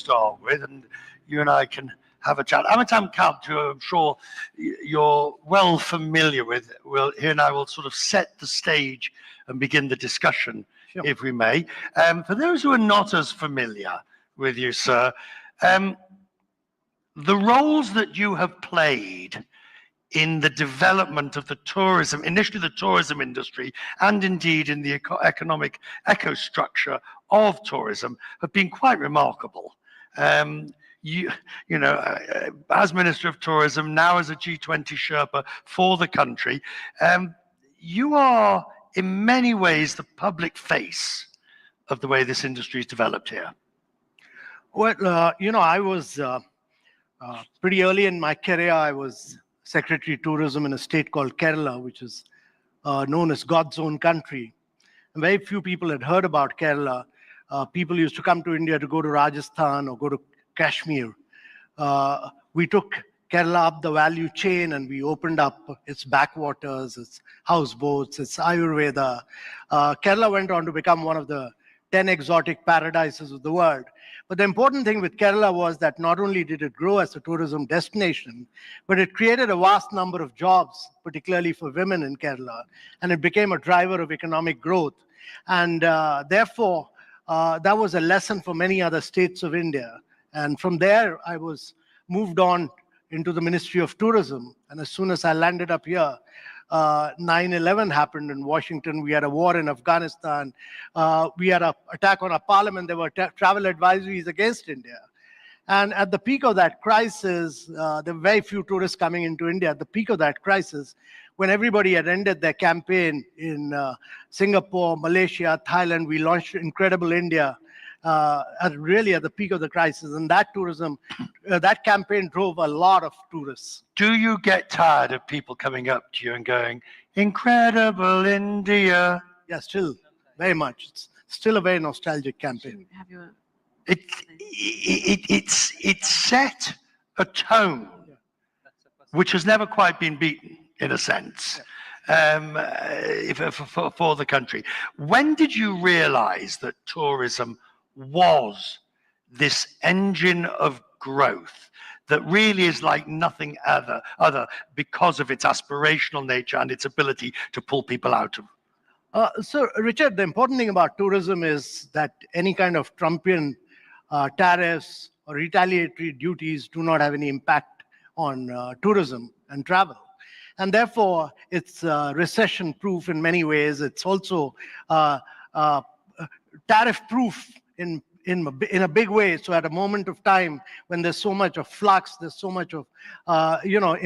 start with, and you and I can have a chat. Amitabh Kant, who I'm sure you're well familiar with, he and I will sort of set the stage and begin the discussion, sure, if we may. For those who are not as familiar with you, sir, the roles that you have played in the development of the tourism, initially the tourism industry, and indeed in the economic ecostructure of tourism, have been quite remarkable. You know, as Minister of Tourism, now as a G20 Sherpa for the country, you are in many ways the public face of the way this industry is developed here. Well, you know, I was pretty early in my career, I was Secretary of Tourism in a state called Kerala, which is known as God's own country. And very few people had heard about Kerala. People used to come to India to go to Rajasthan or go to Kashmir. We took Kerala up the value chain and we opened up its backwaters, its houseboats, its Ayurveda. Kerala went on to become one of the 10 exotic paradises of the world. But the important thing with Kerala was that not only did it grow as a tourism destination, but it created a vast number of jobs, particularly for women in Kerala, and it became a driver of economic growth. And therefore, that was a lesson for many other states of India. And from there, I was moved on into the Ministry of Tourism. And as soon as I landed up here, 9/11 happened in Washington. We had a war in Afghanistan. We had an attack on our parliament. There were travel advisories against India. And at the peak of that crisis, there were very few tourists coming into India. At the peak of that crisis, when everybody had ended their campaign in Singapore, Malaysia, Thailand, we launched Incredible India, really at the peak of the crisis. And that tourism, that campaign drove a lot of tourists. Do you get tired of people coming up to you and going, Incredible India? Yeah, still, very much. It's still a very nostalgic campaign. It set a tone which has never quite been beaten, in a sense, for the country. When did you realize that tourism was this engine of growth that really is like nothing other because of its aspirational nature and its ability to pull people out of? So, Richard, the important thing about tourism is that any kind of Trumpian tariffs or retaliatory duties do not have any impact on tourism and travel. And therefore, it's recession-proof in many ways. It's also tariff-proof in a big way. So at a moment of time when there's so much of flux, there's so much of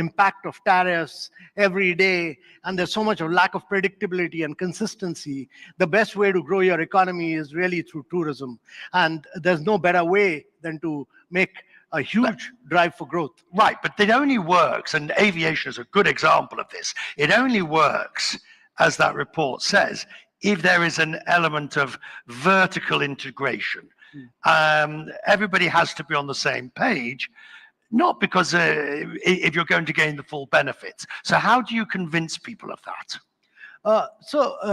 impact of tariffs every day, and there's so much of lack of predictability and consistency, the best way to grow your economy is really through tourism. And there's no better way than to make a huge drive for growth. Right, but it only works, and aviation is a good example of this. It only works, as that report says, if there is an element of vertical integration. Everybody has to be on the same page, not because if you're going to gain the full benefits. So how do you convince people of that?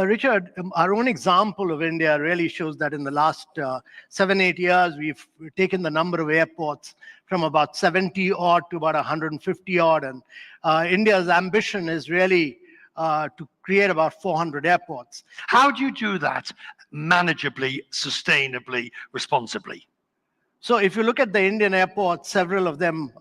Richard, our own example of India really shows that in the last 7-8 years, we've taken the number of airports from about 70 odd to about 150 odd. And India's ambition is really to create about 400 airports. How do you do that manageably, sustainably, responsibly? So if you look at the Indian airports, several of them,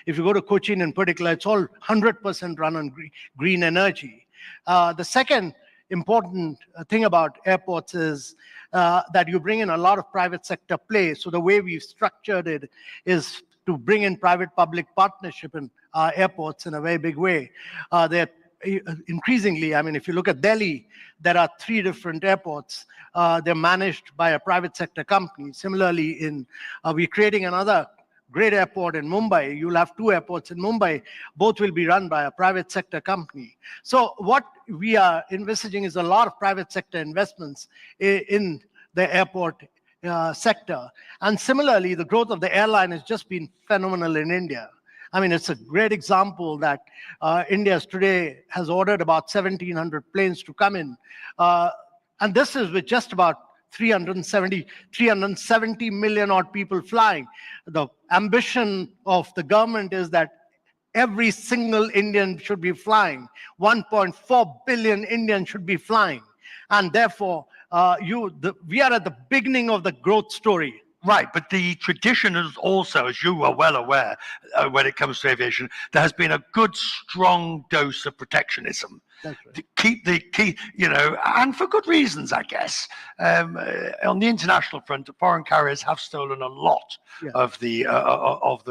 if you go to Cochin in particular, it's all 100% run on green energy. The second important thing about airports is that you bring in a lot of private sector play. So the way we've structured it is to bring in private-public partnership in airports in a very big way. They're increasingly, I mean, if you look at Delhi, there are 3 different airports. They're managed by a private sector company. Similarly, we're creating another great airport in Mumbai. You'll have 2 airports in Mumbai. Both will be run by a private sector company. So what we are envisaging is a lot of private sector investments in the airport sector. And similarly, the growth of the airline has just been phenomenal in India. I mean, it's a great example that India today has ordered about 1,700 planes to come in. And this is with just about 370 million odd people flying. The ambition of the government is that every single Indian should be flying. 1.4 billion Indians should be flying. And therefore, we are at the beginning of the growth story. Right, but the tradition is also, as you are well aware, when it comes to aviation, there has been a good, strong dose of protectionism. That's right. To keep, and for good reasons, I guess. On the international front, foreign carriers have stolen a lot of the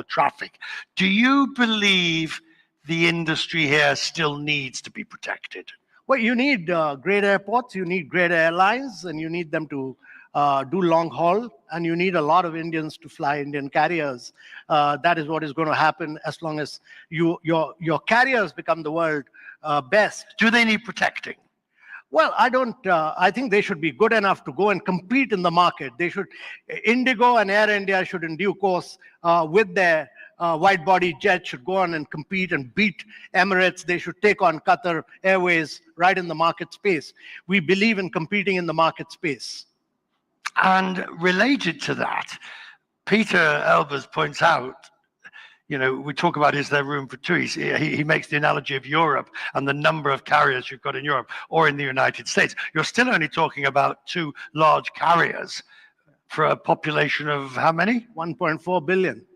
traffic. Do you believe the industry here still needs to be protected? Well, you need great airports, you need great airlines, and you need them to do long haul, and you need a lot of Indians to fly Indian carriers. That is what is going to happen as long as your carriers become the world best. Do they need protecting? Well, I think they should be good enough to go and compete in the market. Indigo and Air India should in due course, with their wide-body jets, should go on and compete and beat Emirates. They should take on Qatar Airways right in the market space. We believe in competing in the market space. And related to that, Peter Elbers points out, we talk about, is there room for two? He makes the analogy of Europe and the number of carriers you've got in Europe or in the United States. You're still only talking about 2 large carriers for a population of how many? 1.4 billion.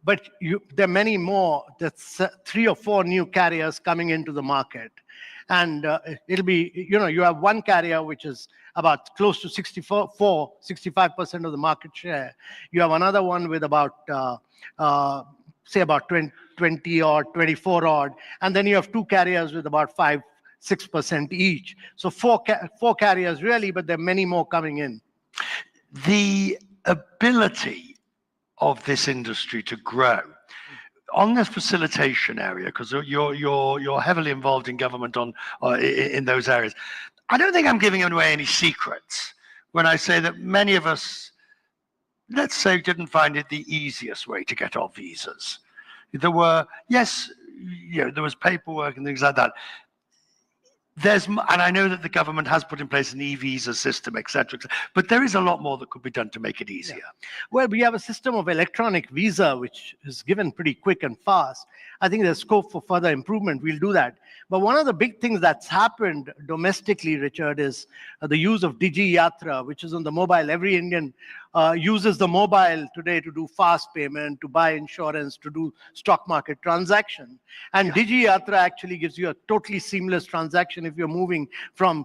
But there are many more. There's 3 or 4 new carriers coming into the market. And it'll be, you have one carrier which is about close to 65% of the market share. You have another one with about, say about 20 or 24 odd. And then you have 2 carriers with about 5-6% each. So 4 carriers really, but there are many more coming in. The ability of this industry to grow on this facilitation area, because you're heavily involved in government in those areas. I don't think I'm giving away any secrets when I say that many of us, let's say, didn't find it the easiest way to get our visas. There were, there was paperwork and things like that. And I know that the government has put in place an e-visa system, etc., but there is a lot more that could be done to make it easier. Yeah. Well, we have a system of electronic visa, which is given pretty quick and fast. I think there's scope for further improvement. We'll do that. But one of the big things that's happened domestically, Richard, is the use of Digi Yatra, which is on the mobile. Every Indian uses the mobile today to do fast payment, to buy insurance, to do stock market transaction. And Digi Yatra actually gives you a totally seamless transaction if you're moving from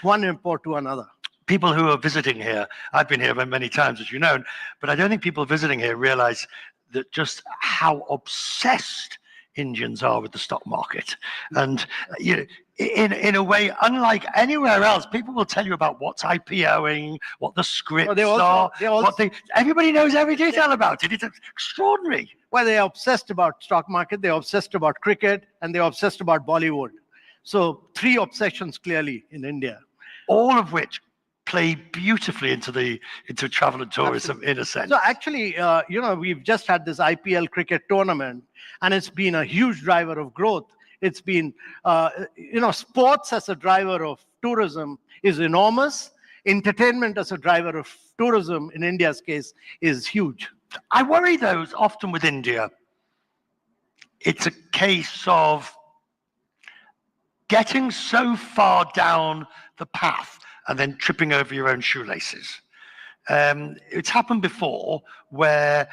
one airport to another. People who are visiting here, I've been here many times, as you know, but I don't think people visiting here realize that just how obsessed Indians are with the stock market. And in a way, unlike anywhere else, people will tell you about what's IPOing, what the scripts are. Everybody knows every detail about it. It's extraordinary. Well, they're obsessed about stock market, they're obsessed about cricket, and they're obsessed about Bollywood. So 3 obsessions clearly in India. All of which play beautifully into travel and tourism. Absolutely. In a sense. So actually, we've just had this IPL cricket tournament, and it's been a huge driver of growth. It's been, sports as a driver of tourism is enormous. Entertainment as a driver of tourism, in India's case, is huge. I worry, though, often with India, it's a case of getting so far down the path and then tripping over your own shoelaces. It's happened before where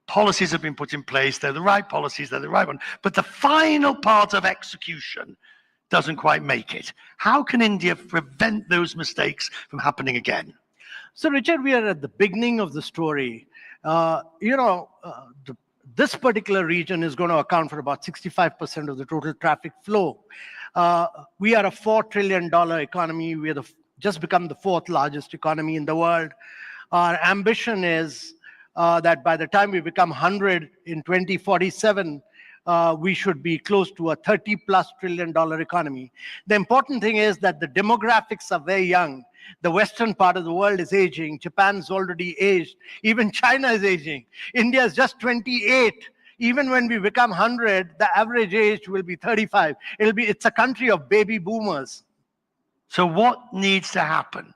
policies have been put in place, they're the right policies, they're the right one, but the final part of execution doesn't quite make it. How can India prevent those mistakes from happening again? So, Richard, we are at the beginning of the story. This particular region is going to account for about 65% of the total traffic flow. We are a $4 trillion economy. We are just become the 4th largest economy in the world. Our ambition is that by the time we become 100 in 2047, we should be close to a $30+ trillion economy. The important thing is that the demographics are very young. The western part of the world is aging. Japan's already aged. Even China is aging. India is just 28. Even when we become 100, the average age will be 35. It's a country of baby boomers. So what needs to happen?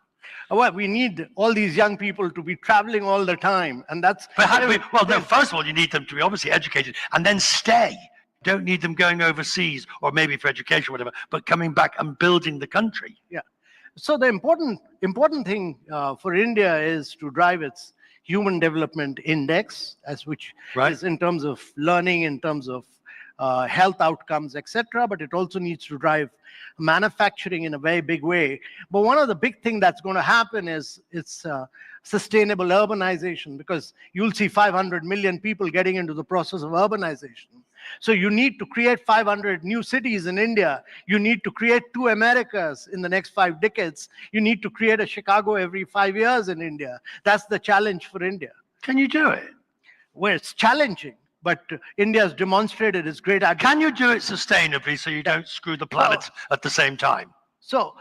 Well, we need all these young people to be traveling all the time, and that's. But how do we, well, no, first of all, you need them to be obviously educated and then stay. You don't need them going overseas or maybe for education or whatever, but coming back and building the country. Yeah. So the important thing for India is to drive its Human Development Index, as which Right. is in terms of learning, in terms of health outcomes, etc. But it also needs to drive manufacturing in a very big way. But one of the big things that's going to happen is it's sustainable urbanization, because you'll see 500 million people getting into the process of urbanization. So you need to create 500 new cities in India. You need to create 2 Americas in the next 5 decades. You need to create a Chicago every 5 years in India. That's the challenge for India. Can you do it? Well, it's challenging, but India has demonstrated its great ability. Can you do it sustainably so you don't screw the planet at the same time? So,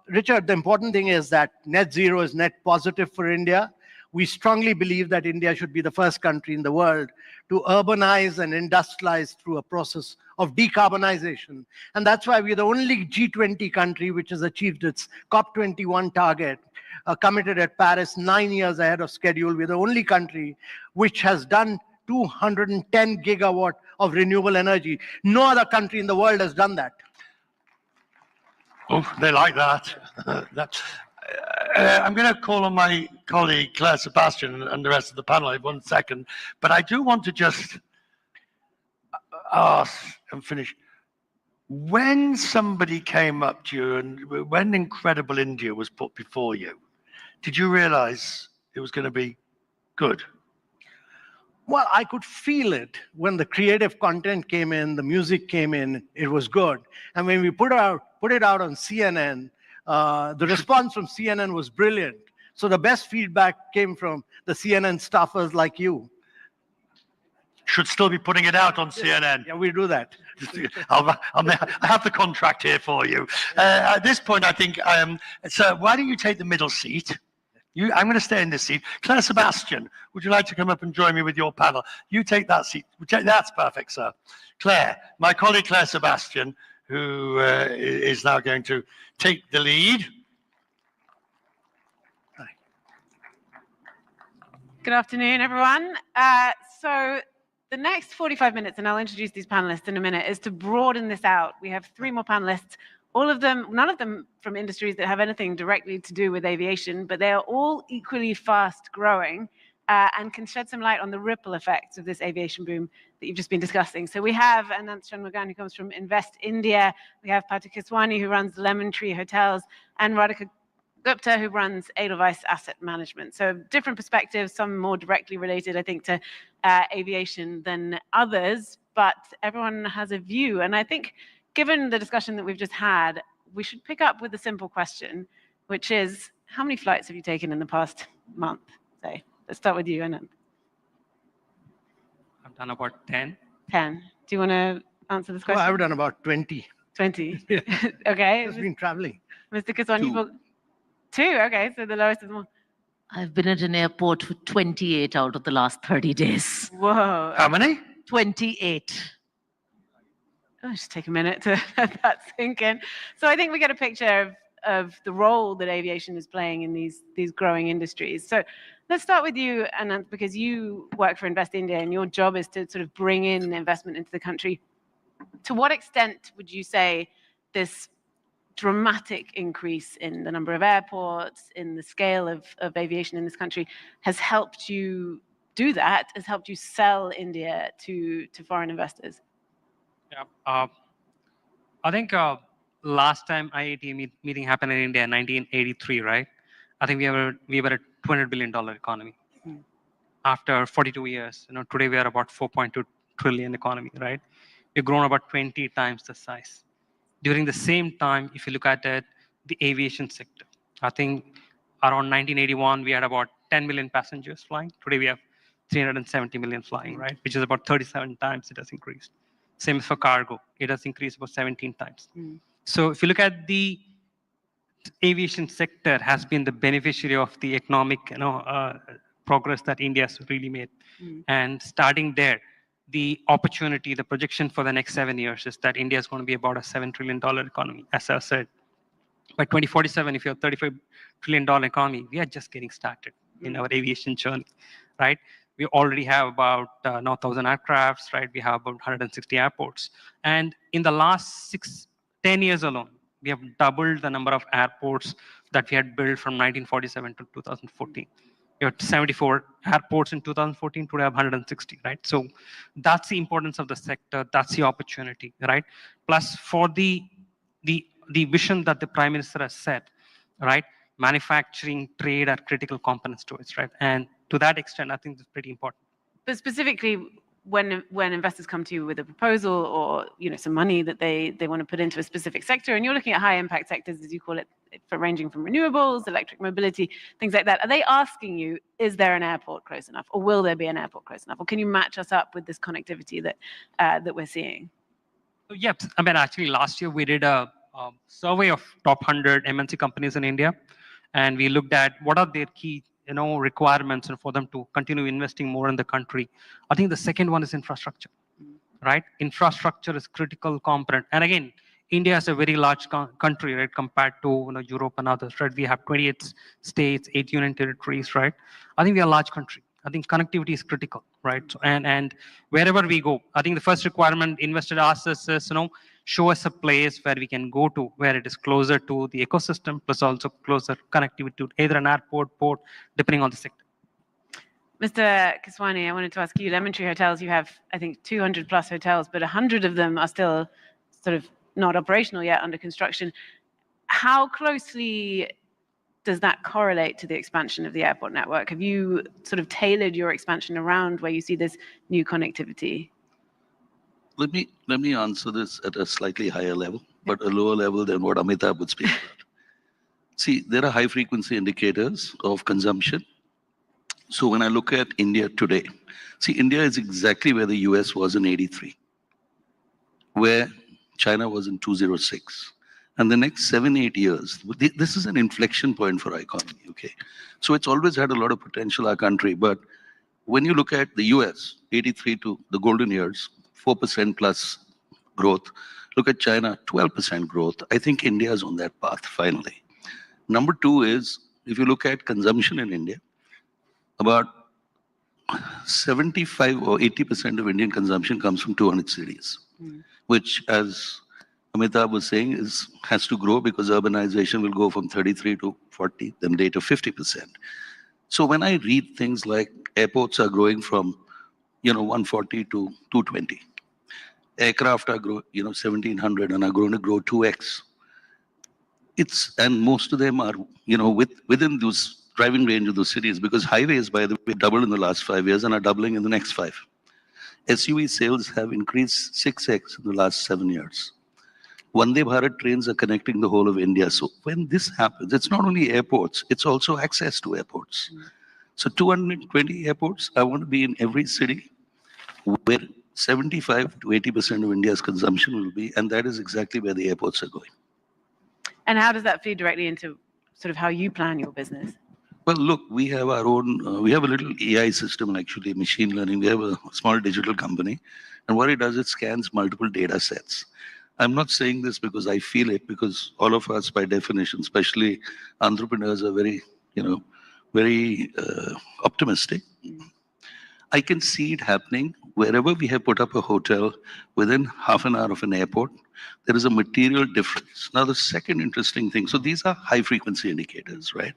Richard, the important thing is that net zero is net positive for India. We strongly believe that India should be the first country in the world to urbanize and industrialize through a process of decarbonization. And that's why we're the only G20 country which has achieved its COP21 target, committed at Paris 9 years ahead of schedule. We're the only country which has done 210 gigawatt of renewable energy. No other country in the world has done that. Oh, they like that. I'm going to call on my colleague Clare, Sebastian, and the rest of the panel in 1 second, but I do want to just ask and finish. When somebody came up to you and when Incredible India was put before you, did you realize it was going to be good? Well, I could feel it when the creative content came in, the music came in, it was good. And when we put it out on CNN, the response from CNN was brilliant. So the best feedback came from the CNN staffers like you. Should still be putting it out on CNN. Yeah, we do that. I have the contract here for you. At this point, I think, so why don't you take the middle seat? I'm going to stay in this seat. Clare, Sebastian, would you like to come up and join me with your panel? You take that seat. That's perfect, sir. Clare, my colleague Clare Sebastian, who is now going to take the lead. Hi. Good afternoon, everyone. So the next 45 minutes, and I'll introduce these panelists in a minute, is to broaden this out. We have 3 more panelists, all of them, none of them from industries that have anything directly to do with aviation, but they are all equally fast growing and can shed some light on the ripple effects of this aviation boom that you've just been discussing. So we have Ananth, who comes from Invest India. We have Patu, who runs Lemon Tree Hotels, and Radhika Gupta, who runs Edelweiss Asset Management. So different perspectives, some more directly related, I think, to aviation than others, but everyone has a view. And I think, given the discussion that we've just had, we should pick up with a simple question, which is, how many flights have you taken in the past month, say? Let's start with you, Ananth. I've done about 10. 10. Do you want to answer this question? Well, I've done about 20. 20. Yeah. Okay. I've been traveling. Mr. Keswani, 2. Okay, so the lowest is 1. I've been at an airport for 28 out of the last 30 days. Whoa. How many? 28. Oh, just take a minute to let that sink in. So I think we get a picture of the role that aviation is playing in these growing industries. So let's start with you, Ananth, because you work for Invest India and your job is to sort of bring in investment into the country. To what extent would you say this dramatic increase in the number of airports, in the scale of aviation in this country has helped you do that, has helped you sell India to foreign investors? Yeah, I think last time IATA meeting happened in India in 1983, right? I think we were a $200 billion economy. After 42 years, today we are about 4.2 trillion economy, right? We've grown about 20 times the size. During the same time, if you look at it, the aviation sector, I think around 1981, we had about 10 million passengers flying. Today we have 370 million flying, right? Which is about 37 times it has increased. Same for cargo. It has increased about 17 times. So if you look at the aviation sector has been the beneficiary of the economic progress that India has really made. And starting there, the opportunity, the projection for the next 7 years is that India is going to be about a $7 trillion economy, as I said. by 2047, if you have $35 trillion economy, we are just getting started in our aviation journey, right? We already have about now 1,000 aircrafts, right? We have about 160 airports. And in the last 10 years alone, we have doubled the number of airports that we had built from 1947 to 2014. We had 74 airports in 2014, today we have 160, right? So that's the importance of the sector, that's the opportunity, right? Plus for the vision that the Prime Minister has set, right? Manufacturing, trade are critical components to it, right? And to that extent, I think it's pretty important. But specifically, when investors come to you with a proposal or some money that they want to put into a specific sector, and you're looking at high impact sectors, as you call it, ranging from renewables, electric mobility, things like that, are they asking you, is there an airport close enough, or will there be an airport close enough, or can you match us up with this connectivity that we're seeing? So, yep. I mean, actually, last year we did a survey of top 100 MNC companies in India, and we looked at what are their key requirements and for them to continue investing more in the country. I think the second one is infrastructure, right? Infrastructure is critical component. And again, India is a very large country, right? Compared to Europe and others, right? We have 28 states, 8 union territories, right? I think we are a large country. I think connectivity is critical, right? So, and wherever we go, I think the first requirement investor asks us is, show us a place where we can go to, where it is closer to the ecosystem, plus also closer connectivity to either an airport, port, depending on the sector. Mr. Keswani, I wanted to ask you, Lemon Tree Hotels, you have, I think, 200 plus hotels, but 100 of them are still sort of not operational yet, under construction. How closely does that correlate to the expansion of the airport network? Have you sort of tailored your expansion around where you see this new connectivity? Let me answer this at a slightly higher level, but a lower level than what Amitabh would speak about. See, there are high frequency indicators of consumption. So when I look at India today, see, India is exactly where the US was in '83, where China was in 2006. And the next 7-8 years, this is an inflection point for our economy, okay? So it's always had a lot of potential, our country. But when you look at the US, '83 to the golden years, 4% plus growth. Look at China, 12% growth. I think India is on that path, finally. Number two is, if you look at consumption in India, about 75 or 80% of Indian consumption comes from 200 cities, which, as Amitabh was saying, has to grow because urbanization will go from 33 to 40, then later 50%. So when I read things like airports are growing from 140 to 220, aircraft are 1,700 and are going to grow 2x. And most of them are within those driving range of those cities, because highways, by the way, doubled in the last 5 years and are doubling in the next 5. SUV sales have increased 6x in the last 7 years. Vande Bharat trains are connecting the whole of India. So when this happens, it's not only airports, it's also access to airports. So 220 airports, I want to be in every city where 75 to 80% of India's consumption will be, and that is exactly where the airports are going. And how does that feed directly into sort of how you plan your business? Well, look, we have our own, we have a little AI system, actually, machine learning. We have a small digital company. And what it does, it scans multiple data sets. I'm not saying this because I feel it, because all of us, by definition, especially entrepreneurs, are very, very optimistic. I can see it happening wherever we have put up a hotel within half an hour of an airport. There is a material difference. Now, the second interesting thing, so these are high frequency indicators, right?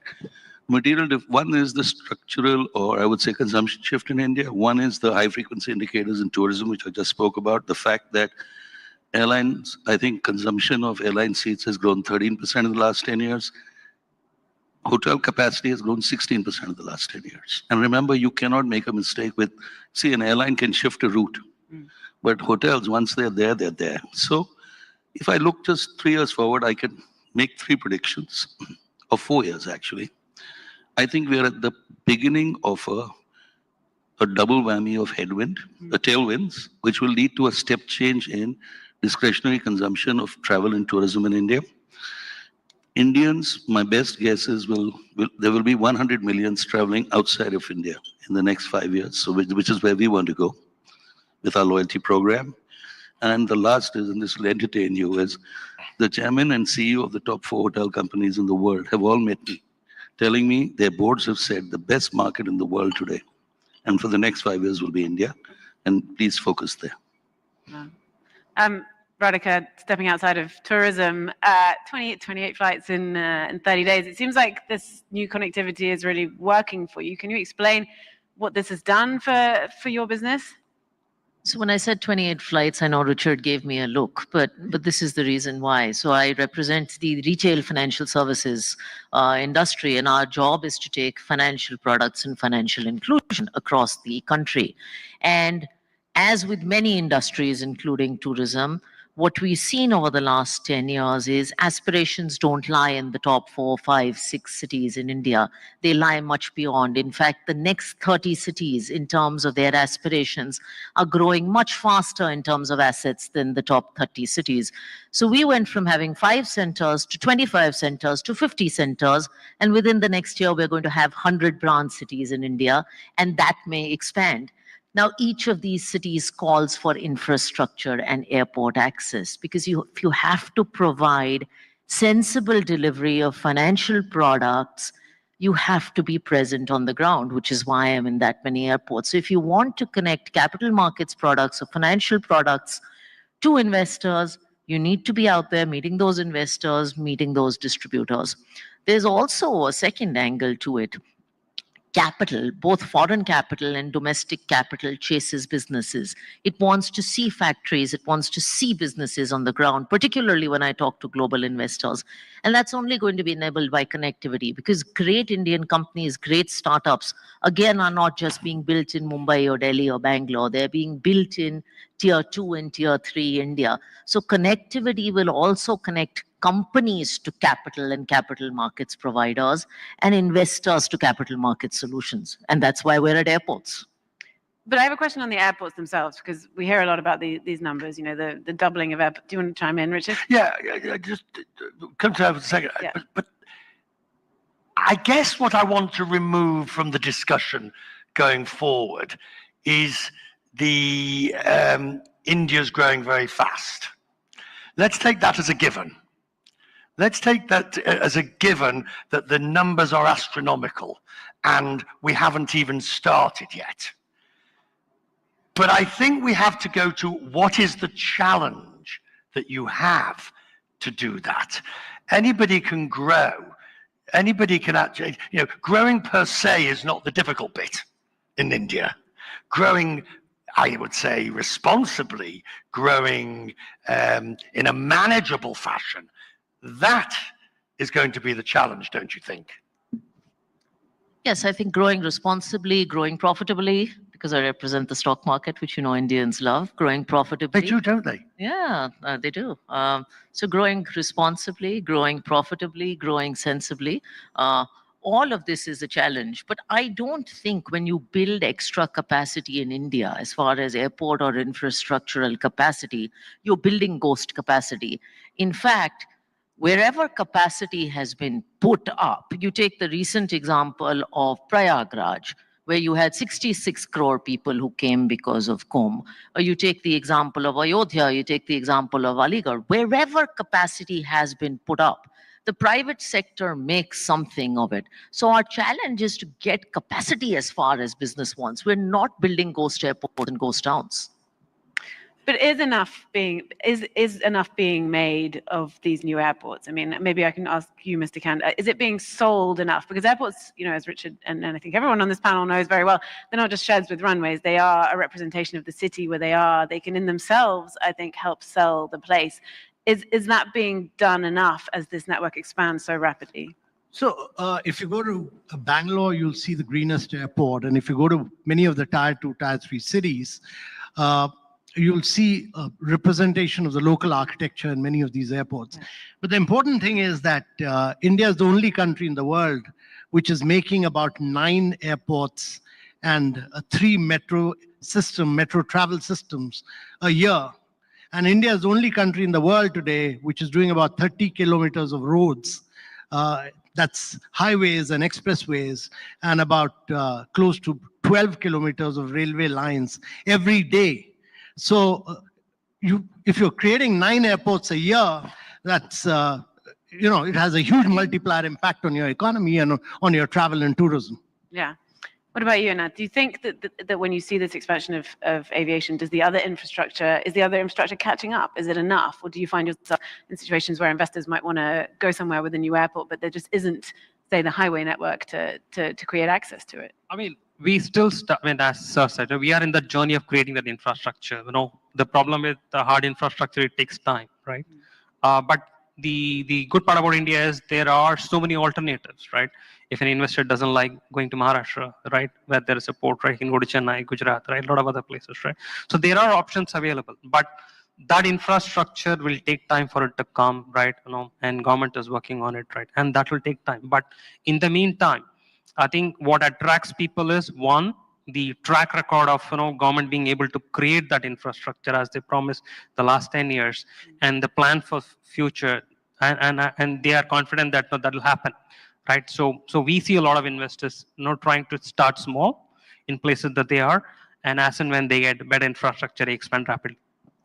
One is the structural, or I would say consumption shift in India. One is the high frequency indicators in tourism, which I just spoke about. The fact that airlines, I think consumption of airline seats has grown 13% in the last 10 years. Hotel capacity has grown 16% in the last 10 years. And remember, you cannot make a mistake with, see, an airline can shift a route, but hotels, once they're there, they're there. So if I look just 3 years forward, I can make 3 predictions, or 4 years actually. I think we're at the beginning of a double whammy of headwind, tailwinds, which will lead to a step change in discretionary consumption of travel and tourism in India. Indians, my best guess is there will be 100 millions traveling outside of India in the next 5 years, so which is where we want to go with our loyalty program. And the last is, and this will entertain you, is the chairman and CEO of the top 4 hotel companies in the world have all met me, telling me their boards have said the best market in the world today, and for the next 5 years will be India, and please focus there. Radhika, stepping outside of tourism, 28 flights in 30 days. It seems like this new connectivity is really working for you. Can you explain what this has done for your business? So when I said 28 flights, I know Richard gave me a look, but this is the reason why. So I represent the retail financial services industry, and our job is to take financial products and financial inclusion across the country. And as with many industries, including tourism, what we've seen over the last 10 years is aspirations don't lie in the top 4, 5, 6 cities in India. They lie much beyond. In fact, the next 30 cities in terms of their aspirations are growing much faster in terms of assets than the top 30 cities. So we went from having 5 centers to 25 centers to 50 centers. And within the next year, we're going to have 100 branch cities in India, and that may expand. Now, each of these cities calls for infrastructure and airport access, because if you have to provide sensible delivery of financial products, you have to be present on the ground, which is why I'm in that many airports. So if you want to connect capital markets products or financial products to investors, you need to be out there meeting those investors, meeting those distributors. There's also a second angle to it. Capital, both foreign capital and domestic capital, chases businesses. It wants to see factories, it wants to see businesses on the ground, particularly when I talk to global investors. And that's only going to be enabled by connectivity, because great Indian companies, great startups, again, are not just being built in Mumbai or Delhi or Bangalore. They're being built in tier 2 and tier 3 India. So connectivity will also connect companies to capital and capital markets providers, and investors to capital market solutions. And that's why we're at airports. But I have a question on the airports themselves, because we hear a lot about these numbers, you know, the doubling of airports. Do you want to chime in, Richard? Yeah, just come to that for a second. Yeah. But I guess what I want to remove from the discussion going forward is the India's growing very fast. Let's take that as a given. Let's take that as a given that the numbers are astronomical and we haven't even started yet. But I think we have to go to what is the challenge that you have to do that. Anybody can grow. Anybody can actually, you know, growing per se is not the difficult bit in India. Growing, I would say, responsibly, growing in a manageable fashion, that is going to be the challenge, don't you think? Yes, I think growing responsibly, growing profitably, because I represent the stock market, which you know Indians love, growing profitably. They do, don't they? Yeah, they do. So growing responsibly, growing profitably, growing sensibly, all of this is a challenge. But I don't think when you build extra capacity in India, as far as airport or infrastructural capacity, you're building ghost capacity. In fact, wherever capacity has been put up, you take the recent example of Prayagraj, where you had 66 crore people who came because of Kumbh, or you take the example of Ayodhya, you take the example of Aligarh, wherever capacity has been put up, the private sector makes something of it. So our challenge is to get capacity as far as business wants. We're not building ghost airports and ghost towns. But is enough being made of these new airports? I mean, maybe I can ask you, Mr. Kant, is it being sold enough? Because airports, you know, as Richard and I think everyone on this panel knows very well, they're not just sheds with runways. They are a representation of the city where they are. They can in themselves, I think, help sell the place. Is that being done enough as this network expands so rapidly? So if you go to Bangalore, you'll see the greenest airport. And if you go to many of the tier 2, tier 3 cities, you'll see a representation of the local architecture in many of these airports. But the important thing is that India is the only country in the world which is making about 9 airports and 3 metro travel systems a year. And India is the only country in the world today which is doing about 30 kilometers of roads. That's highways and expressways, and about close to 12 kilometers of railway lines every day. So if you're creating 9 airports a year, that's, it has a huge multiplier impact on your economy and on your travel and tourism. Yeah. What about you, Ananth? Do you think that when you see this expansion of aviation, is the other infrastructure catching up? Is it enough? Or do you find yourself in situations where investors might want to go somewhere with a new airport, but there just isn't, say, the highway network to create access to it? I mean, we still start, as Sir said, we are in the journey of creating that infrastructure. The problem with the hard infrastructure, it takes time, right? But the good part about India is there are so many alternatives, right? If an investor doesn't like going to Maharashtra, right, where there is a port, right, he can go to Chennai, Gujarat, right, a lot of other places, right? So there are options available, but that infrastructure will take time for it to come, right? And government is working on it, right? And that will take time. But in the meantime, I think what attracts people is, one, the track record of government being able to create that infrastructure as they promised the last 10 years, and the plan for future, and they are confident that that will happen, right? So we see a lot of investors trying to start small in places that they are, and as and when they get better infrastructure, they expand rapidly.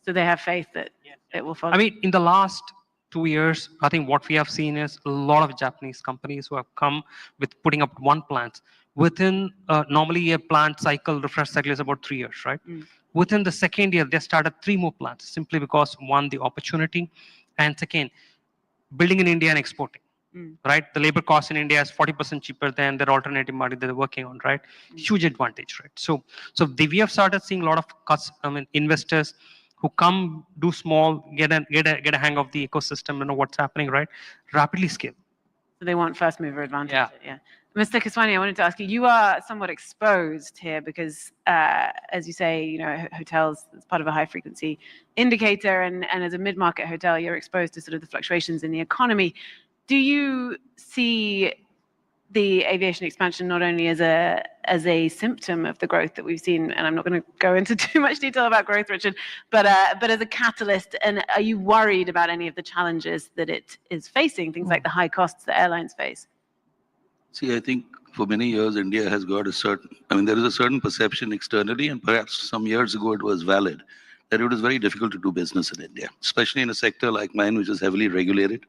So they have faith that it will follow. I mean, in the last 2 years, I think what we have seen is a lot of Japanese companies who have come with putting up one plant. Within normally a plant cycle, refresh cycle is about 3 years, right? Within the second year, they started 3 more plants, simply because, one, the opportunity, and second, building in India and exporting, right? The labor cost in India is 40% cheaper than their alternative market that they're working on, right? Huge advantage, right? So we have started seeing a lot of investors who come, do small, get a hang of the ecosystem, what's happening, right? Rapidly scale. So they want first mover advantage. Yeah. Mr. Keswani, I wanted to ask you, you are somewhat exposed here because, as you say, hotels is part of a high frequency indicator, and as a mid-market hotel, you're exposed to sort of the fluctuations in the economy. Do you see the aviation expansion not only as a symptom of the growth that we've seen, and I'm not going to go into too much detail about growth, Richard, but as a catalyst, and are you worried about any of the challenges that it is facing, things like the high costs that airlines face? See, I think for many years, India has got there is a certain perception externally, and perhaps some years ago it was valid, that it was very difficult to do business in India, especially in a sector like mine, which is heavily regulated,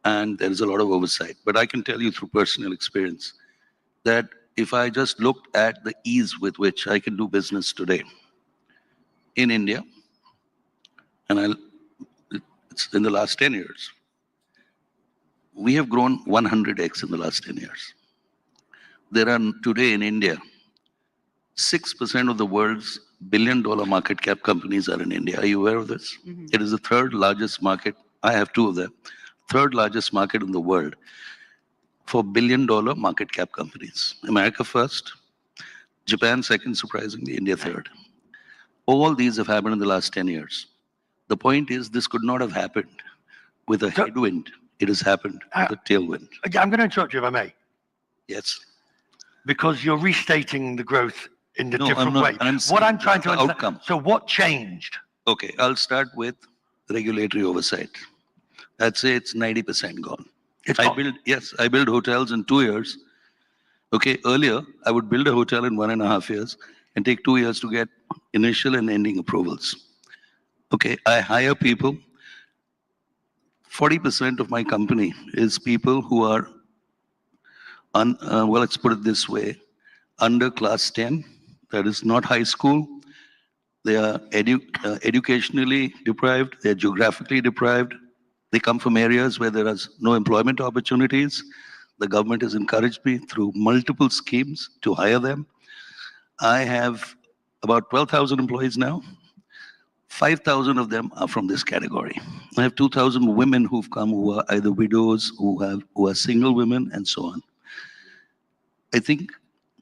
and there is a lot of oversight. But I can tell you through personal experience that if I just looked at the ease with which I can do business today in India, and it's in the last 10 years, we have grown 100x in the last 10 years. There are today in India, 6% of the world's billion-dollar market cap companies are in India. Are you aware of this? It is the 3rd largest market. I have 2 of them. 3rd largest market in the world for billion-dollar market cap companies. America first, Japan second, surprisingly, India third. All these have happened in the last 10 years. The point is, this could not have happened with a headwind. It has happened with a tailwind. I'm going to interrupt you, if I may. Yes. Because you're restating the growth in a different way. What I'm trying to understand. Outcome. So what changed? Okay, I'll start with regulatory oversight. I'd say it's 90% gone. I built hotels in 2 years. Okay, earlier I would build a hotel in 1.5 years and take 2 years to get initial and ending approvals. Okay, I hire people. 40% of my company is people who are, well, let's put it this way, under class 10, that is not high school. They are educationally deprived, they're geographically deprived. They come from areas where there is no employment opportunities. The government has encouraged me through multiple schemes to hire them. I have about 12,000 employees now. 5,000 of them are from this category. I have 2,000 women who've come who are either widows, who are single women, and so on. I think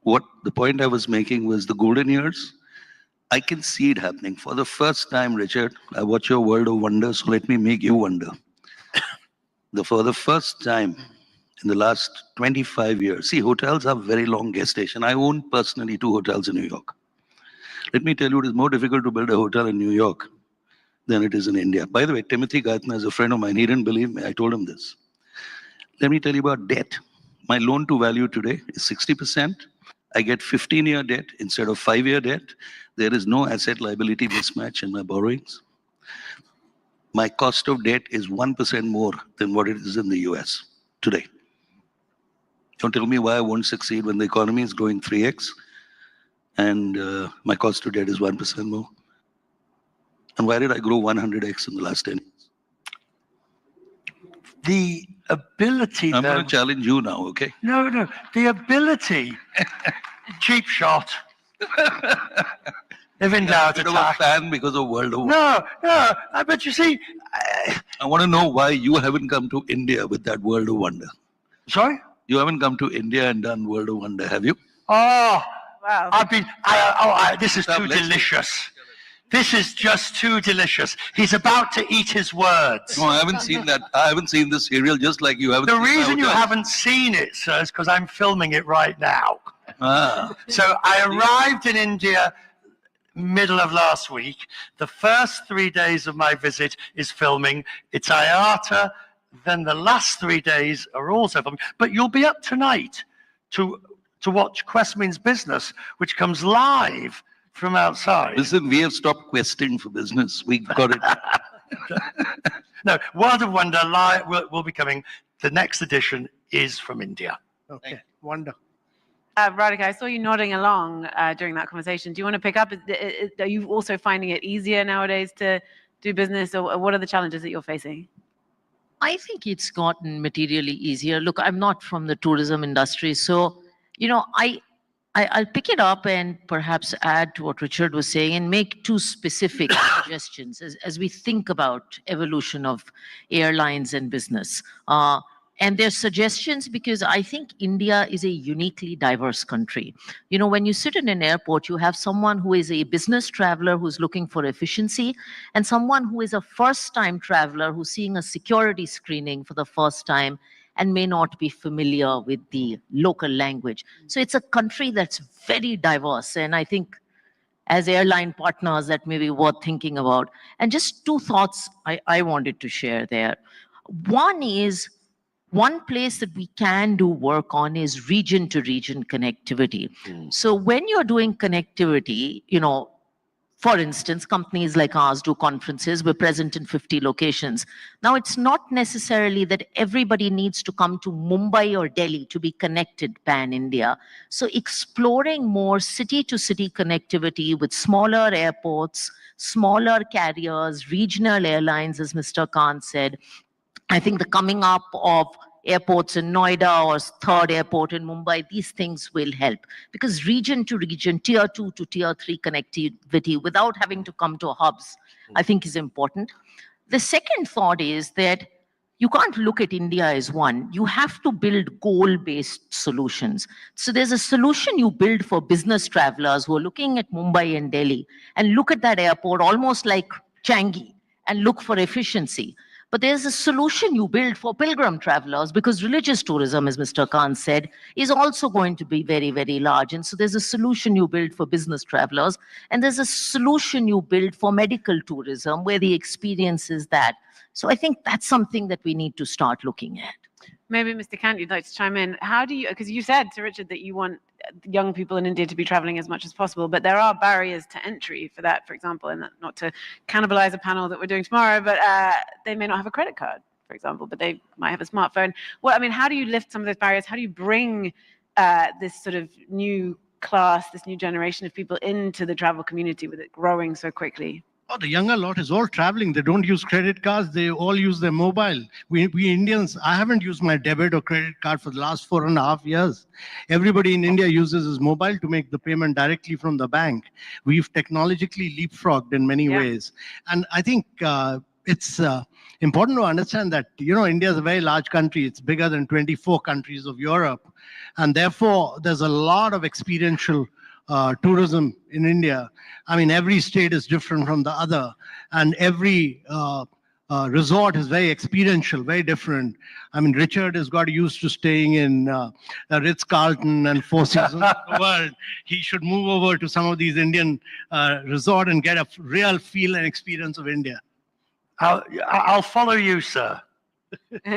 what the point I was making was the golden years. I can see it happening. For the first time, Richard, I watch your world of wonder, so let me make you wonder. For the first time in the last 25 years, see, hotels have very long gestation. I own personally 2 hotels in New York. Let me tell you, it is more difficult to build a hotel in New York than it is in India. By the way, Timothy Gartner is a friend of mine. He didn't believe me. I told him this. Let me tell you about debt. My loan to value today is 60%. I get 15-year debt instead of 5-year debt. There is no asset liability mismatch in my borrowings. My cost of debt is 1% more than what it is in the US today. Don't tell me why I won't succeed when the economy is growing 3x and my cost of debt is 1% more. And why did I grow 100x in the last 10 years? The ability, I'm though. going to challenge you now, okay? No, the ability. Cheap shot. If in doubt, Bit of a attack. fan because of World War. No, but you see, I want to know why you haven't come to India with that World of Wonder. sorry? You haven't come to India and done World of Wonder, have you? Oh, Wow. I've been, this is too delicious. This is just too delicious. He's about to eat his words. No, I haven't seen that. I haven't seen the serial just like you haven't The seen my reason you hotel. haven't seen it, sir, is because I'm filming it right now. Ah. So I arrived in India middle of last week. The first 3 days of my visit is filming. It's IATA. Then the last 3 days are also filming. But you'll be up tonight to watch Quesmin's Business, which comes live from outside. Listen, we have stopped questing for business. We got it. No, World of Wonder live will be coming. The next edition is from India. Okay, wonder. Radhika, I saw you nodding along during that conversation. Do you want to pick up? Are you also finding it easier nowadays to do business, or what are the challenges that you're facing? I think it's gotten materially easier. Look, I'm not from the tourism industry, so I'll pick it up and perhaps add to what Richard was saying and make two specific suggestions as we think about evolution of airlines and business. And they're suggestions because I think India is a uniquely diverse country. When you sit in an airport, you have someone who is a business traveler who's looking for efficiency and someone who is a first-time traveler who's seeing a security screening for the first time and may not be familiar with the local language. So it's a country that's very diverse. And I think as airline partners, that may be worth thinking about. And just two thoughts I wanted to share there. One is, one place that we can do work on is region to region connectivity. So when you're doing connectivity, for instance, companies like ours do conferences. We're present in 50 locations. Now, it's not necessarily that everybody needs to come to Mumbai or Delhi to be connected pan-India. So exploring more city-to-city connectivity with smaller airports, smaller carriers, regional airlines, as Mr. Kant said. I think the coming up of airports in Noida or third airport in Mumbai, these things will help because region to region, tier 2 to tier 3 connectivity without having to come to hubs, I think is important. The second thought is that you can't look at India as one. You have to build goal-based solutions. So there's a solution you build for business travelers who are looking at Mumbai and Delhi and look at that airport almost like Changi and look for efficiency. But there's a solution you build for pilgrim travelers because religious tourism, as Mr. Kant said, is also going to be very, very large. And so there's a solution you build for business travelers. And there's a solution you build for medical tourism where the experience is that. So I think that's something that we need to start looking at. Maybe Mr. Kant, you'd like to chime in. How do you, because you said to Richard that you want young people in India to be traveling as much as possible, but there are barriers to entry for that, for example, and not to cannibalize a panel that we're doing tomorrow, but they may not have a credit card, for example, but they might have a smartphone. How do you lift some of those barriers? How do you bring this sort of new class, this new generation of people into the travel community with it growing so quickly? Oh, the younger lot is all traveling. They don't use credit cards. They all use their mobile. We Indians, I haven't used my debit or credit card for the last 4.5 years. Everybody in India uses his mobile to make the payment directly from the bank. We've technologically leapfrogged in many ways. And I think it's important to understand that, India is a very large country. It's bigger than 24 countries of Europe. And therefore, there's a lot of experiential tourism in India. I mean, every state is different from the other, and every resort is very experiential, very different. I mean, Richard has got used to staying in Ritz-Carlton and Four Seasons of the world. He should move over to some of these Indian resorts and get a real feel and experience of India. I'll follow you, sir.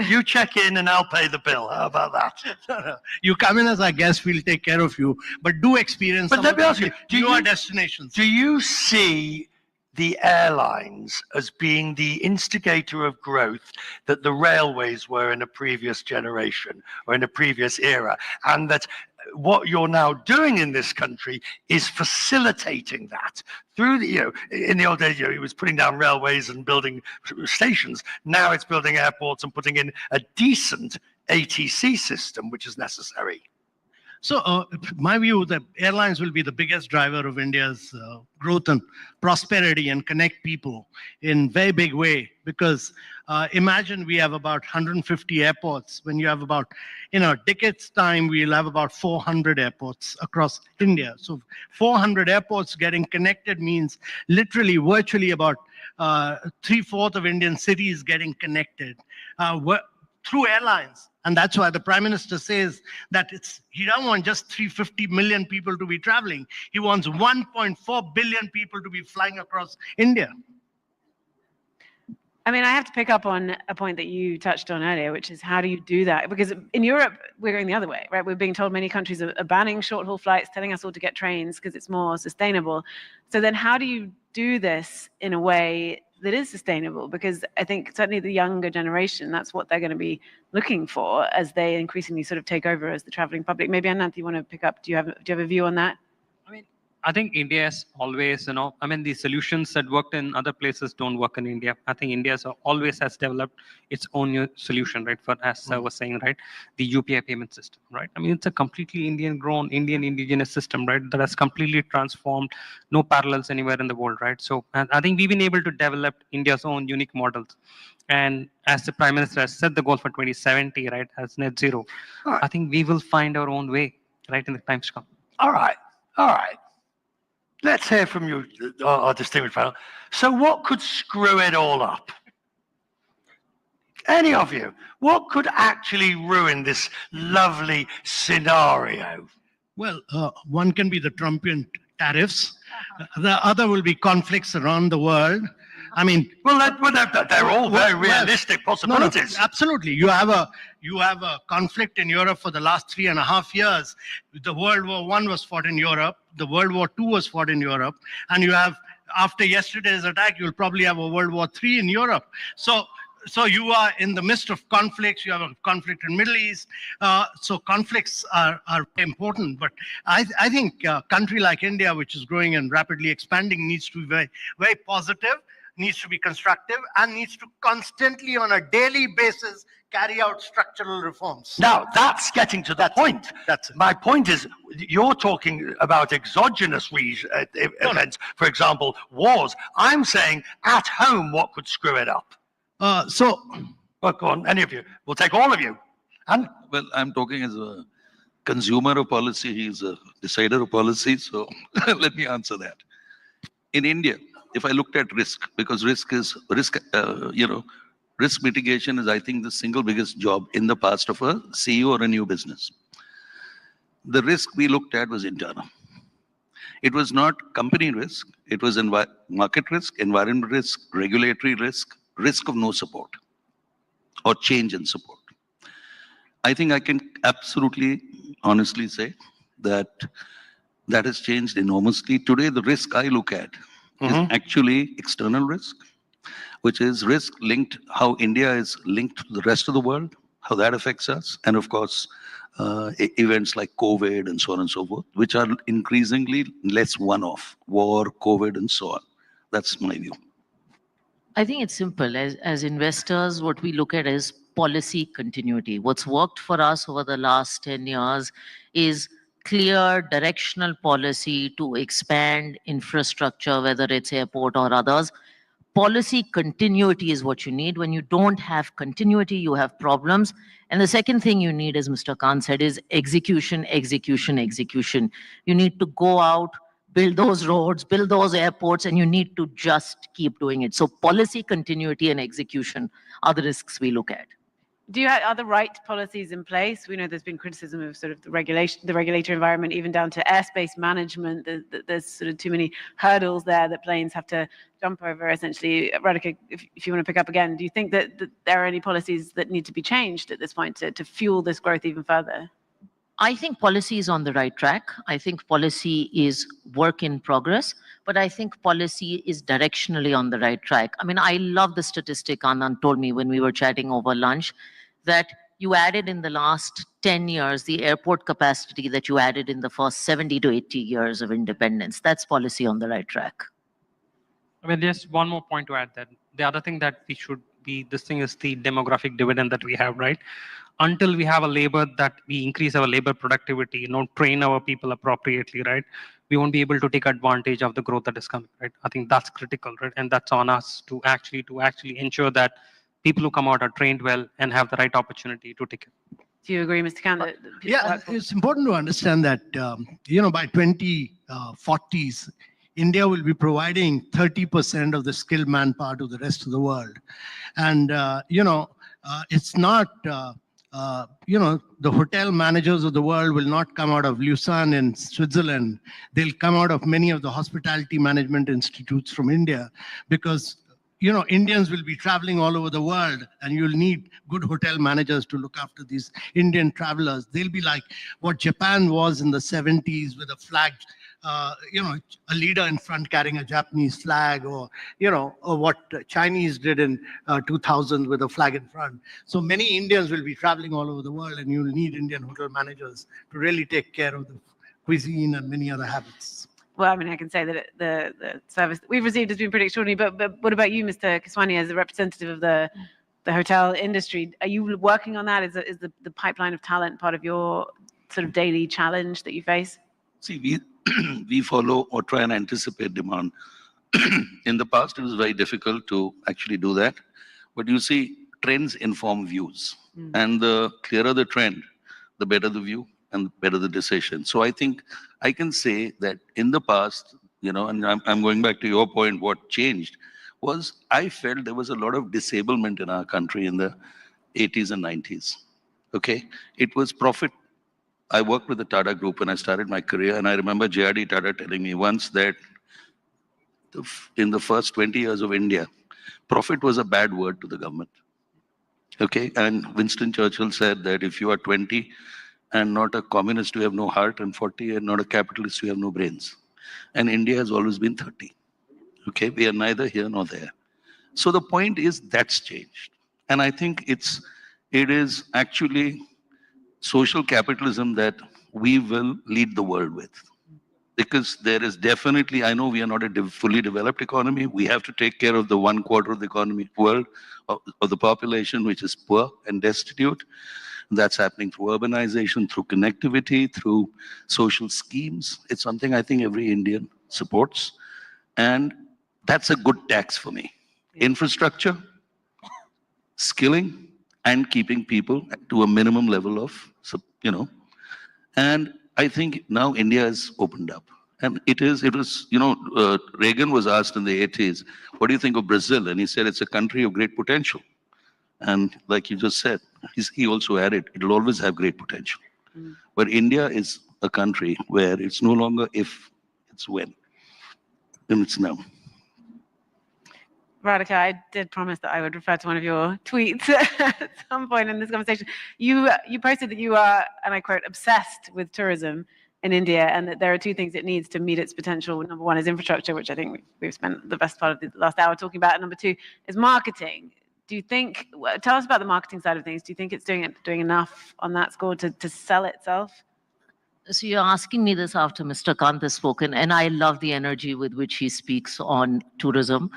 You check in and I'll pay the bill. How about that? You come in as our guest, we'll take care of you. But do experience But some let of me ask the you, newer destinations. Do you see the airlines as being the instigator of growth that the railways were in a previous generation or in a previous era, and that what you're now doing in this country is facilitating that through the, in the old days, it was putting down railways and building stations. Now it's building airports and putting in a decent ATC system, which is necessary. So my view, the airlines will be the biggest driver of India's growth and prosperity and connect people in very big way, because imagine we have about 150 airports. When you have about, in a decade's time, we'll have about 400 airports across India. So 400 airports getting connected means literally, virtually about 3/4 of Indian cities getting connected through airlines. And that's why the Prime Minister says that he doesn't want just 350 million people to be traveling. He wants 1.4 billion people to be flying across India. I mean, I have to pick up on a point that you touched on earlier, which is how do you do that? Because in Europe, we're going the other way, right? We're being told many countries are banning short-haul flights, telling us all to get trains because it's more sustainable. So then how do you do this in a way that is sustainable? Because I think certainly the younger generation, that's what they're going to be looking for as they increasingly sort of take over as the traveling public. Maybe Ananth, you want to pick up? Do you have a view on that? I think India is always, the solutions that worked in other places don't work in India. I think India always has developed its own new solution, right? For, as I was saying, right, the UPI payment system, right? I mean, it's a completely Indian-grown, Indian indigenous system, right? That has completely transformed, no parallels anywhere in the world, right? So I think we've been able to develop India's own unique models. And as the Prime Minister has set the goal for 2070, right, as net zero, I think we will find our own way, right, in the times to come. All right. Let's hear from you, our distinguished panel. So what could screw it all up? Any of you? What could actually ruin this lovely scenario? Well, one can be the Trumpian tariffs. The other will be conflicts around the world. I mean, they're all very realistic possibilities. No, absolutely. You have a conflict in Europe for the last 3.5 years. The World War I was fought in Europe. The World War II was fought in Europe. And you have, after yesterday's attack, you'll probably have a World War III in Europe. So you are in the midst of conflicts. You have a conflict in the Middle East. So conflicts are important. But I think a country like India, which is growing and rapidly expanding, needs to be very, very positive, needs to be constructive, and needs to constantly, on a daily basis, carry out structural reforms. Now, that's getting to the point. That's it. My point is, you're talking about exogenous events, for example, wars. I'm saying, at home, what could screw it up? Well, go on, any of you. We'll take all of you. And well, I'm talking as a consumer of policy. He's a decider of policy. So let me answer that. In India, if I looked at risk, because risk mitigation is, I think, the single biggest job in the past of a CEO or a new business. The risk we looked at was internal. It was not company risk. It was market risk, environment risk, regulatory risk, risk of no support or change in support. I think I can absolutely, honestly say that that has changed enormously. Today, the risk I look at is actually external risk, which is risk linked, how India is linked to the rest of the world, how that affects us, and of course, events like COVID and so on and so forth, which are increasingly less one-off, war, COVID, and so on. That's my view. I think it's simple. As investors, what we look at is policy continuity. What's worked for us over the last 10 years is clear directional policy to expand infrastructure, whether it's airport or others. Policy continuity is what you need. When you don't have continuity, you have problems. And the second thing you need, as Mr. Kant said, is execution, execution, execution. You need to go out, build those roads, build those airports, and you need to just keep doing it. So policy continuity and execution are the risks we look at. Are the right policies in place? We know there's been criticism of sort of the regulatory environment, even down to airspace management. There's sort of too many hurdles there that planes have to jump over, essentially. Radhika, if you want to pick up again, do you think that there are any policies that need to be changed at this point to fuel this growth even further? I think policy is on the right track. I think policy is work in progress, but I think policy is directionally on the right track. I mean, I love the statistic Ananth told me when we were chatting over lunch, that you added in the last 10 years the airport capacity that you added in the first 70 to 80 years of independence. That's policy on the right track. I mean, just one more point to add that the other thing that we should be, this thing is the demographic dividend that we have, right? Until we have a labor that we increase our labor productivity, train our people appropriately, right? We won't be able to take advantage of the growth that is coming, right? I think that's critical, right? And that's on us to actually ensure that people who come out are trained well and have the right opportunity to take it. Do you agree, Mr. Kant? Yeah, it's important to understand that, by 2040s, India will be providing 30% of the skilled manpower to the rest of the world. And, it's not, the hotel managers of the world will not come out of Lausanne in Switzerland. They'll come out of many of the hospitality management institutes from India, because Indians will be traveling all over the world, and you'll need good hotel managers to look after these Indian travelers. They'll be like what Japan was in the 70s, with a flag, a leader in front carrying a Japanese flag, or what Chinese did in 2000 with a flag in front. So many Indians will be traveling all over the world, and you'll need Indian hotel managers to really take care of the cuisine and many other habits. Well, I mean, I can say that the service that we've received has been pretty extraordinary. But what about you, Mr. Keswani, as a representative of the hotel industry? Are you working on that? Is the pipeline of talent part of your sort of daily challenge that you face? See, we follow or try and anticipate demand. In the past, it was very difficult to actually do that. But you see, trends inform views. And the clearer the trend, the better the view and the better the decision. So I think I can say that in the past, and I'm going back to your point, what changed was I felt there was a lot of disablement in our country in the 80s and 90s. Okay? It was profit. I worked with the Tata Group when I started my career, and I remember J.R.D. Tata telling me once that in the first 20 years of India, profit was a bad word to the government. Okay? And Winston Churchill said that if you are 20 and not a communist, you have no heart, and 40 and not a capitalist, you have no brains. And India has always been 30. Okay? We are neither here nor there. So the point is that's changed. And I think it is actually social capitalism that we will lead the world with. Because there is definitely, I know we are not a fully developed economy. We have to take care of the 1/4 of the economy world, of the population, which is poor and destitute. That's happening through urbanization, through connectivity, through social schemes. It's something I think every Indian supports. And that's a good tax for me. Infrastructure, skilling, and keeping people to a minimum level of, and I think now India has opened up. And it was, Reagan was asked in the 80s, what do you think of Brazil? And he said, it's a country of great potential. And like you just said, he also added, it'll always have great potential. But India is a country where it's no longer if, it's when. And it's now. Radhika, I did promise that I would refer to one of your tweets at some point in this conversation. You posted that you are, and I quote, obsessed with tourism in India, and that there are two things it needs to meet its potential. Number one is infrastructure, which I think we've spent the best part of the last hour talking about. And number two is marketing. Do you think, tell us about the marketing side of things. Do you think it's doing enough on that score to sell itself? So you're asking me this after Mr. Kant has spoken, and I love the energy with which he speaks on tourism.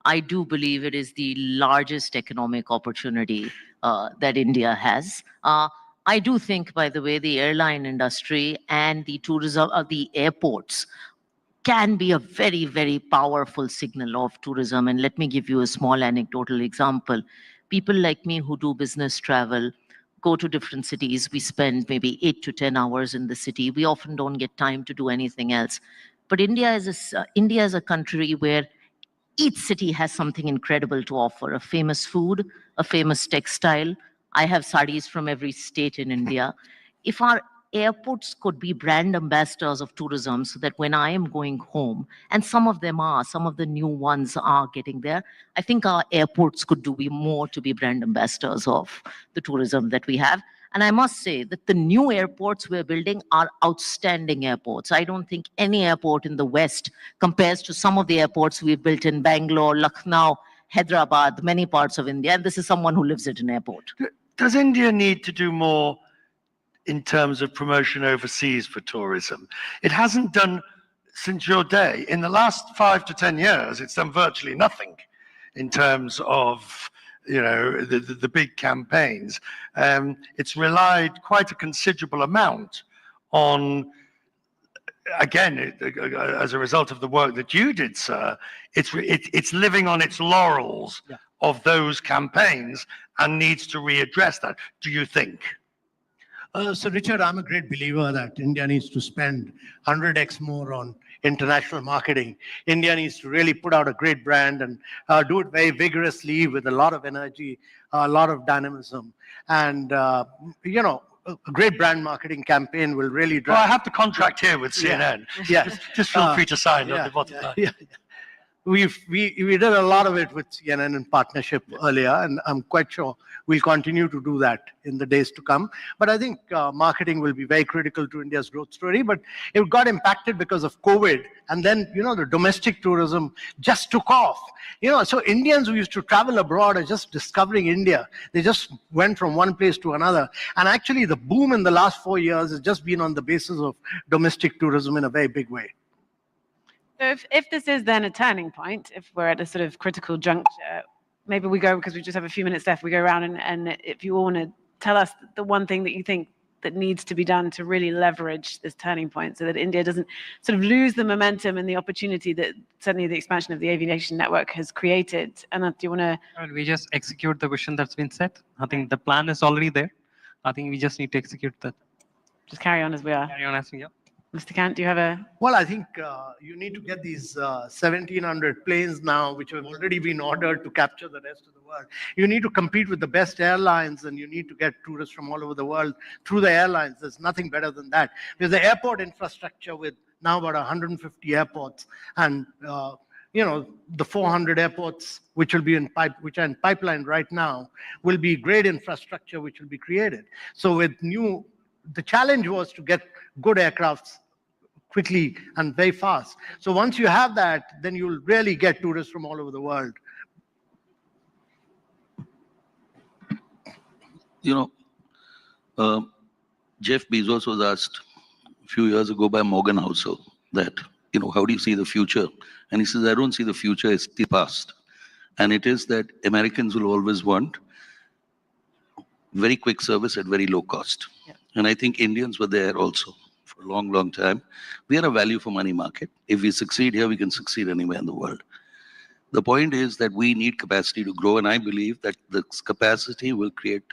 I do believe it is the largest economic opportunity that India has. I do think, by the way, the airline industry and the tourism, the airports can be a very, very powerful signal of tourism. And let me give you a small anecdotal example. People like me who do business travel go to different cities. We spend maybe 8 to 10 hours in the city. We often don't get time to do anything else. But India is a country where each city has something incredible to offer, a famous food, a famous textile. I have sarees from every state in India. If our airports could be brand ambassadors of tourism, so that when I am going home, and some of the new ones are getting there, I think our airports could do more to be brand ambassadors of the tourism that we have. And I must say that the new airports we're building are outstanding airports. I don't think any airport in the West compares to some of the airports we've built in Bangalore, Lucknow, Hyderabad, many parts of India. And this is someone who lives at an airport. Does India need to do more in terms of promotion overseas for tourism? It hasn't done since your day. In the last 5 to 10 years, it's done virtually nothing in terms of the big campaigns. It's relied quite a considerable amount on, again, as a result of the work that you did, sir, it's living on its laurels of those campaigns and needs to readdress that, do you think? So Richard, I'm a great believer that India needs to spend 100x more on international marketing. India needs to really put out a great brand and do it very vigorously with a lot of energy, a lot of dynamism. And, a great brand marketing campaign will really drive. Well, I have the contract here with CNN. Yes. Just feel free to sign on the bottom line. We did a lot of it with CNN in partnership earlier, and I'm quite sure we'll continue to do that in the days to come. But I think marketing will be very critical to India's growth story. But it got impacted because of COVID, and then the domestic tourism just took off. So Indians who used to travel abroad are just discovering India. They just went from one place to another, and actually the boom in the last 4 years has just been on the basis of domestic tourism in a very big way. So if this is then a turning point, if we're at a sort of critical juncture, maybe we go, because we just have a few minutes left, we go around and if you all want to tell us the one thing that you think that needs to be done to really leverage this turning point so that India doesn't sort of lose the momentum and the opportunity that certainly the expansion of the aviation network has created. Ananth, do you want to? We just execute the vision that's been set. I think the plan is already there. I think we just need to execute that. Just carry on as we are. Carry on as we are. Mr. Kant, do you have a? Well, I think you need to get these 1,700 planes now, which have already been ordered to capture the rest of the world. You need to compete with the best airlines, and you need to get tourists from all over the world through the airlines. There's nothing better than that. There's the airport infrastructure with now about 150 airports, and the 400 airports which will be which are in pipeline right now will be great infrastructure which will be created. So the challenge was to get good aircrafts quickly and very fast. So once you have that, then you'll really get tourists from all over the world. Jeff Bezos was asked a few years ago by Morgan Housel that, how do you see the future? And he says, I don't see the future, it's the past. And it is that Americans will always want very quick service at very low cost. Yeah. And I think Indians were there also for a long, long time. We are a value for money market. If we succeed here, we can succeed anywhere in the world. The point is that we need capacity to grow, and I believe that this capacity will create,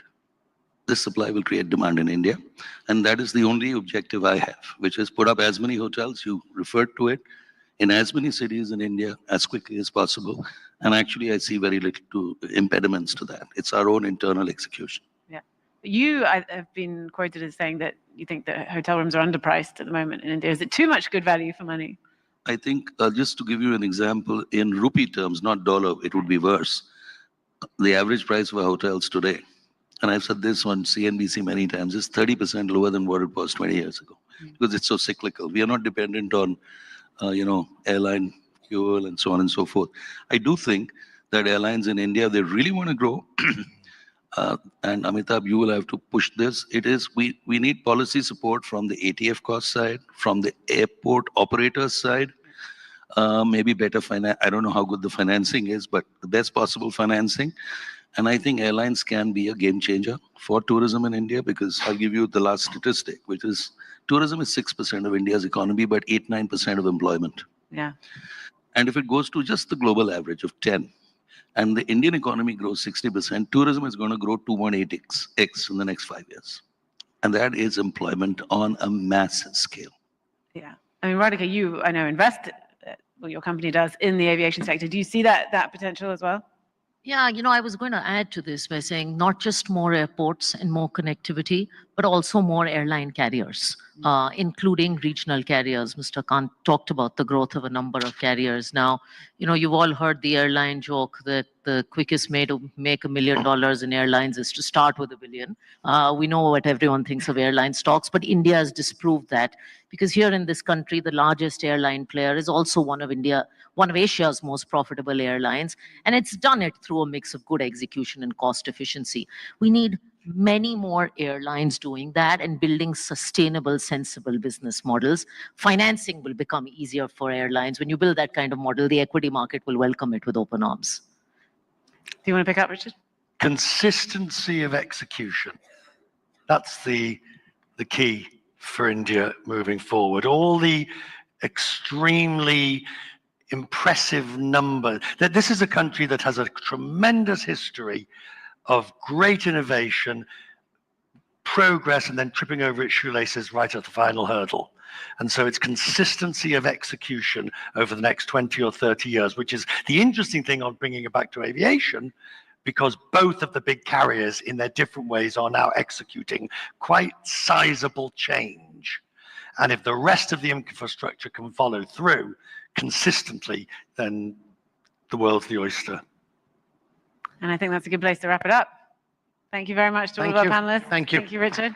this supply will create demand in India. And that is the only objective I have, which is put up as many hotels, you referred to it, in as many cities in India as quickly as possible. And actually, I see very little impediments to that. It's our own internal execution. You have been quoted as saying that you think that hotel rooms are underpriced at the moment in India. Is it too much good value for money? I think, just to give you an example, in rupee terms, not dollar, it would be worse. The average price of hotels today, and I've said this on CNBC many times, is 30% lower than what it was 20 years ago, because it's so cyclical. We are not dependent on, airline fuel and so on and so forth. I do think that airlines in India, they really want to grow. And Amitabh, you will have to push this. It is, we need policy support from the ATF cost side, from the airport operators side, maybe better finance. I don't know how good the financing is, but the best possible financing. And I think airlines can be a game changer for tourism in India, because I'll give you the last statistic, which is tourism is 6% of India's economy, but 8-9% of employment. Yeah. And if it goes to just the global average of 10, and the Indian economy grows 60%, tourism is going to grow 2.8x in the next 5 years. And that is employment on a massive scale. Yeah. I mean, Radhika, you, I know, invest, well, your company does, in the aviation sector. Do you see that potential as well? Yeah, I was going to add to this by saying not just more airports and more connectivity, but also more airline carriers. including regional carriers. Mr. Kant talked about the growth of a number of carriers. Now, you've all heard the airline joke that the quickest way to make $1 million in airlines is to start with $1 billion. We know what everyone thinks of airline stocks, but India has disproved that, because here in this country, the largest airline player is also one of Asia's most profitable airlines, and it's done it through a mix of good execution and cost efficiency. We need many more airlines doing that and building sustainable, sensible business models. Financing will become easier for airlines. When you build that kind of model, the equity market will welcome it with open arms. Do you want to pick up, Richard? Consistency of execution. That's the key for India moving forward. All the extremely impressive numbers. This is a country that has a tremendous history of great innovation, progress, and then tripping over its shoelaces right at the final hurdle. And so it's consistency of execution over the next 20 or 30 years, which is the interesting thing on bringing it back to aviation, because both of the big carriers in their different ways are now executing quite sizable change. And if the rest of the infrastructure can follow through consistently, then the world's the oyster. And I think that's a good place to wrap it up. Thank you very much to all of our panelists. Thank you. Thank you, Richard.